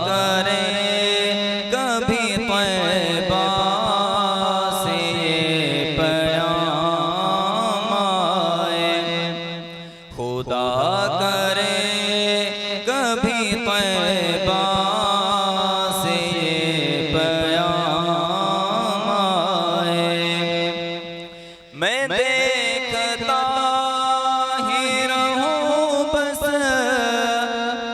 करे कभी तैबा से ये पैगाम आए, खुदा करे कभी तैबा से ये पैगाम आए। मैं देखता ही रहूं बस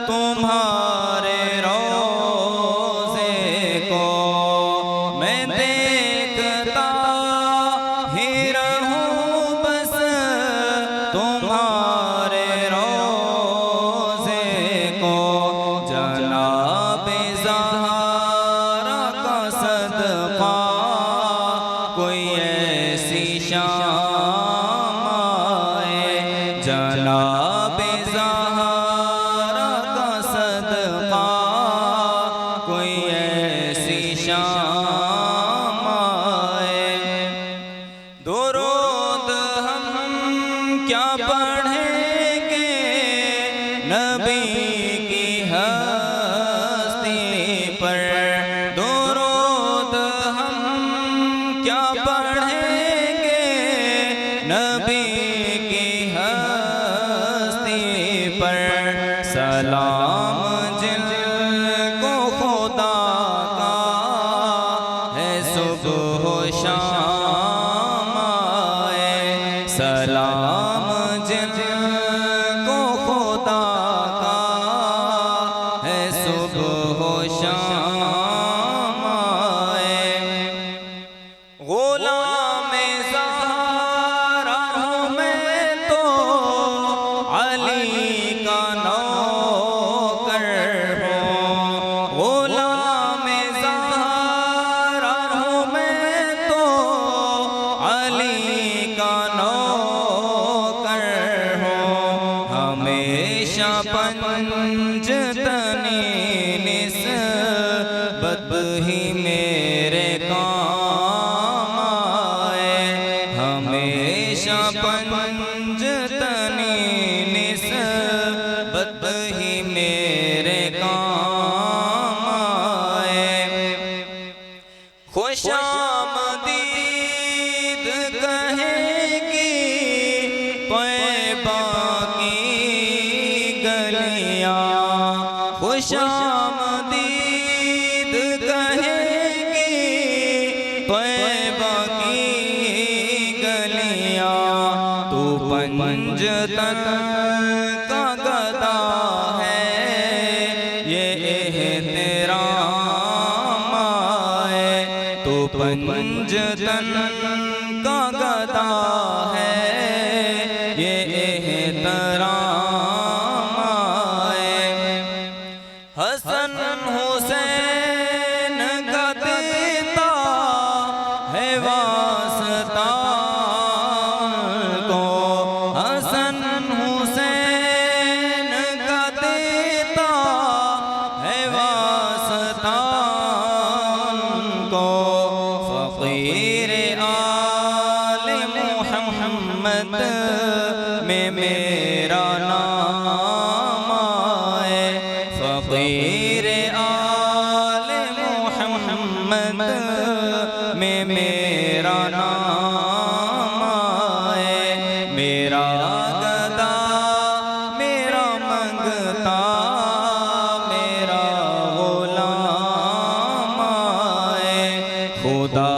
तुम्हारे रोज़े को, मैं देखता ही रहूं बस तुम्हारे रोज़े को। जनाबे ज़हरा का सदका कोई ऐसी शाम आए, जनाबे ज़हरा का सदका कोई ऐसी शाम आए। दुरूद हम क्या पढ़ेंगे नबी की हस्ती पर, दुरूद हम क्या पढ़ेंगे नबी की हस्ती पर। सलाम जिनको खुदा का है सुबह शाम आए, सलाम जिनको खुदा का है सुबह शाम आए। गुलाम ज़हरा हूँ मैं तो अली का नौकर हूँ, गुलाम ज़हरा हूँ मैं तो अली का नौकर हूँ। हमेशा पंजतनी निस्बत ही मेरे काम आए, हमेशा पंजतनी निस्बत ही मेरे काम आए। खुशामदीद कहेगी तैबा की गलियां, खुशामदीद कहेगी तैबा की गलियां। तू पंजतन का गदा है ये एहतराम आए, तू पंजतन का गदा है ये एहतराम आए। हसन हुसैन का देता है वास्ता को, हसन हुसैन का देता है वास्ता को। फ़क़ीर आले मुहम्मद में मेरा नाम आए, फ़क़ीर आले मुहम्मद में मेरा नाम आए। मेरा गदा मेरा मंगता मेरा गुलाम आए, खुदा